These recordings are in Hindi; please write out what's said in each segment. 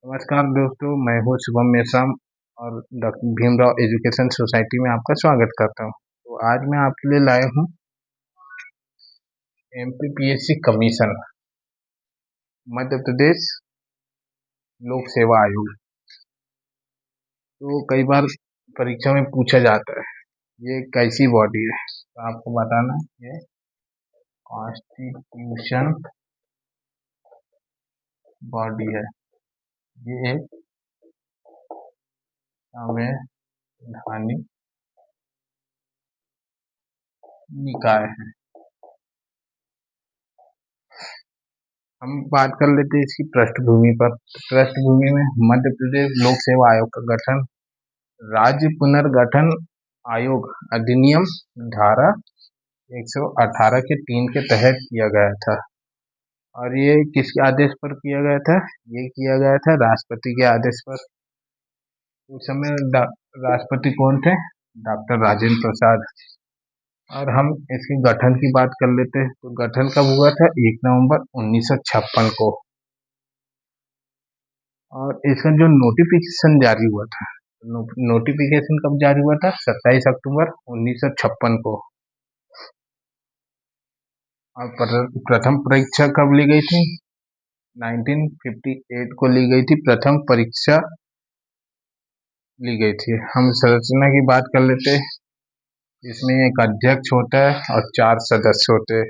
नमस्कार दोस्तों, मैं हूँ शुभम मेश्राम और डॉक्टर भीमराव एजुकेशन सोसाइटी में आपका स्वागत करता हूँ। तो आज मैं आपके लिए लाया हूँ एमपीपीएससी कमीशन मध्य प्रदेश लोक सेवा आयोग। तो कई बार परीक्षा में पूछा जाता है ये कैसी बॉडी है, तो आपको बताना ये कॉन्स्टिट्यूशन बॉडी है। ये एक संवैधानिक निकाय है। हम बात कर लेते हैं इसकी पृष्ठभूमि पर। पृष्ठभूमि में मध्य प्रदेश लोक सेवा आयोग का गठन राज्य पुनर्गठन आयोग अधिनियम धारा 118 के 3 के तहत किया गया था। और ये किसके आदेश पर किया गया था? ये किया गया था राष्ट्रपति के आदेश पर। उस समय राष्ट्रपति कौन थे? डॉक्टर राजेंद्र प्रसाद। और हम इसके गठन की बात कर लेते हैं। तो गठन कब हुआ था? 1 नवंबर 1956 को। और इसका जो नोटिफिकेशन जारी हुआ था, नोटिफिकेशन कब जारी हुआ था? 27 अक्टूबर 1956 को। और प्रथम परीक्षा कब ली गई थी? 1958 को ली गई थी। प्रथम परीक्षा ली गई थी। हम संरचना की बात कर लेते हैं। इसमें एक अध्यक्ष होता है और 4 सदस्य होते हैं।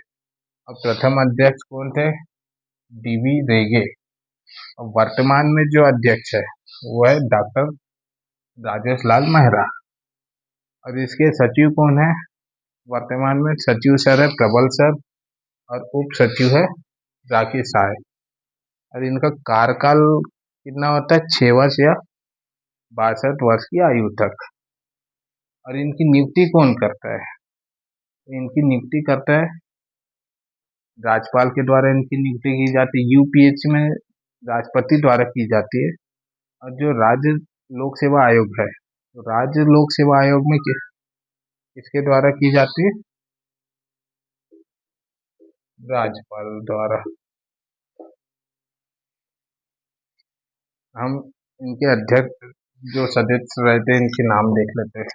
और प्रथम अध्यक्ष कौन थे? डीवी रेगे। और वर्तमान में जो अध्यक्ष है वो है डॉक्टर राजेश लाल मेहरा। और इसके सचिव कौन है? वर्तमान में सचिव सर है प्रबल सर और उप सचिव है राकेश राय। और इनका कार्यकाल कितना होता है? 6 वर्ष या 62 वर्ष की आयु तक। और इनकी नियुक्ति कौन करता है? इनकी नियुक्ति करता है राज्यपाल के द्वारा। इनकी नियुक्ति की जाती है। यूपीएससी में राष्ट्रपति द्वारा की जाती है। और जो राज्य लोक सेवा आयोग है, तो राज्य लोक सेवा आयोग में किसके द्वारा की जाती है? राज्यपाल द्वारा। हम इनके अध्यक्ष जो सदस्य रहते हैं इनके नाम देख लेते हैं।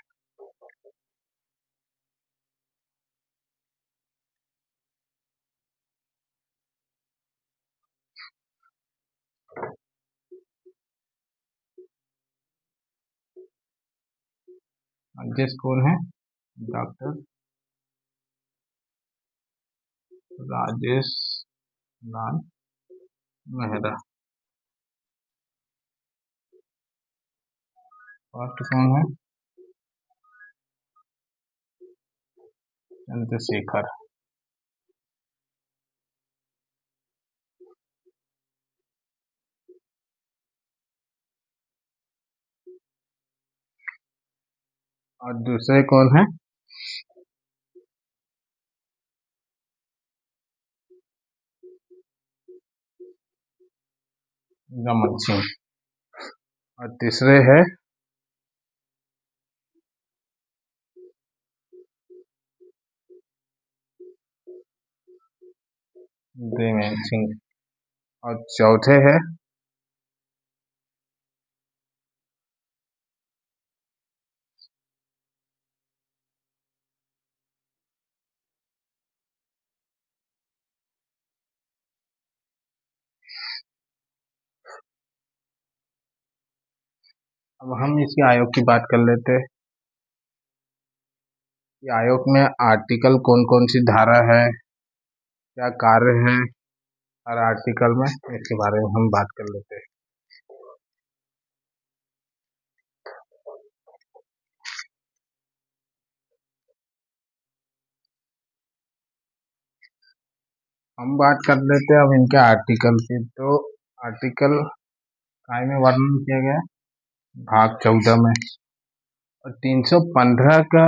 अध्यक्ष कौन है? डॉक्टर राजेश लाल मेहरा। फर्स्ट कौन है? चंद्रशेखर। और दूसरे कौन है? रमन सिंह। और तीसरे है देवेंद्र सिंह। और चौथे है अब हम इसके आयोग की बात कर लेते हैं। कि आयोग में आर्टिकल कौन कौन सी धारा है, क्या कार्य है हर आर्टिकल में, इसके बारे में हम बात कर लेते हैं। हम बात कर लेते हैं अब इनके आर्टिकल की। तो आर्टिकल काय में वर्णन किया गया है? भाग 14 में। और 315 का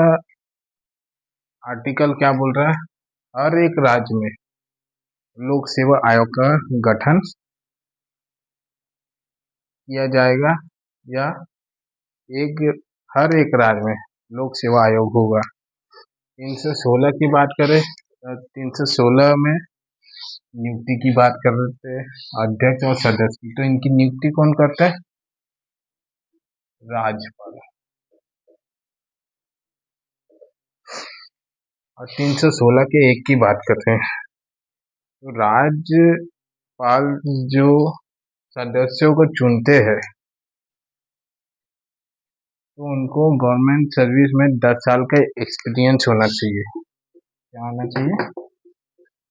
आर्टिकल क्या बोल रहा है? हर एक राज्य में लोक सेवा आयोग का गठन किया जाएगा या एक हर एक राज्य में लोक सेवा आयोग होगा। 316 की बात करें तो 316 में नियुक्ति की बात कर रहे थे, अध्यक्ष और सदस्य की, तो इनकी नियुक्ति कौन करता है? राज्यपाल। और 316 के एक की बात करते हैं, तो राज्यपाल जो सदस्यों को चुनते हैं तो उनको गवर्नमेंट सर्विस में 10 साल का एक्सपीरियंस होना चाहिए। क्या होना चाहिए?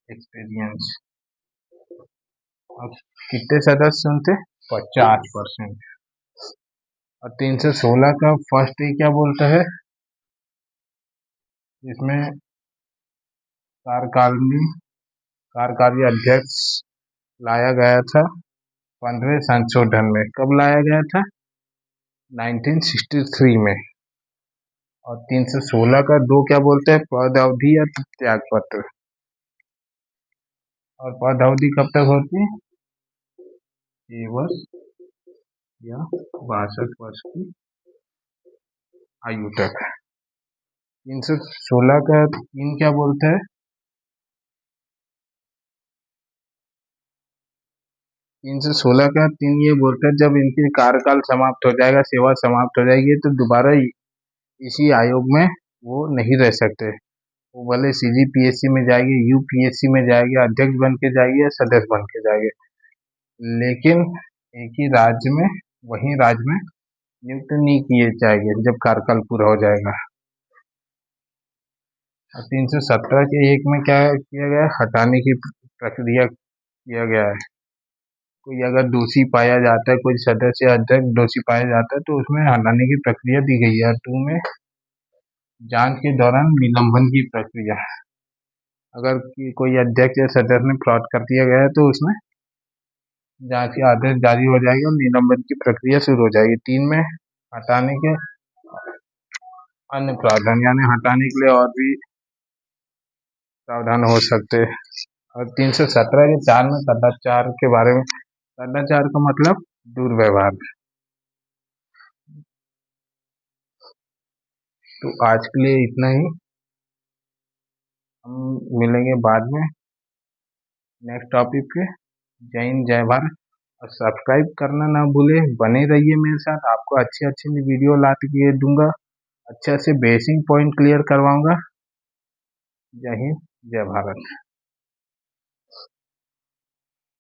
एक्सपीरियंस। और कितने सदस्य चुनते? 50%। और 316 का फर्स्ट ए क्या बोलता है? इसमें कार्यकारी अध्यक्ष लाया गया था 15वें संशोधन में। कब लाया गया था? 1963 में। और 316 का 2 क्या बोलते हैं? पद अवधि या त्याग पत्र। और पद अवधि कब तक होती है? 6 वर्ष या 62 वर्ष की आयु तक। 316 का 3 क्या बोलता है? 316 का 3 ये बोलता है जब इनकी कार्यकाल समाप्त हो जाएगा, सेवा समाप्त हो जाएगी, तो दोबारा इसी आयोग में वो नहीं रह सकते। वो भले CGPSC में जाएगी, UPSC में जाएगी, अध्यक्ष बन के जाएगी या सदस्य बन के जाएगी, लेकिन एक ही राज्य में, वही राज्य में नियुक्त नहीं किए जाएंगे जब कार्यकाल पूरा हो जाएगा। और 317 के 1 में क्या किया गया? हटाने की प्रक्रिया किया गया है। कोई अगर दोषी पाया जाता है, कोई सदस्य अध्यक्ष दोषी पाया जाता है, तो उसमें हटाने की प्रक्रिया दी गई है। 2 में जांच के दौरान निलंबन की प्रक्रिया। अगर कोई अध्यक्ष या सदस्य ने फ्रॉड कर दिया गया है तो उसमें जांच के आदेश जारी हो जाएगी और निलंबन की प्रक्रिया शुरू हो जाएगी। 3 में हटाने के अन्य प्रावधान, यानी हटाने के लिए और भी प्रावधान हो सकते हैं। और 317 के 4 में सदाचार के बारे में। सदाचार का मतलब दुर्व्यवहार। तो आज के लिए इतना ही, हम मिलेंगे बाद में नेक्स्ट टॉपिक पे। जय हिंद, जय भारत। और सब्सक्राइब करना ना भूले, बने रहिए मेरे साथ। आपको अच्छी अच्छी वीडियो ला के दूंगा, अच्छे से बेसिक पॉइंट क्लियर करवाऊंगा। जय हिंद, जय भारत।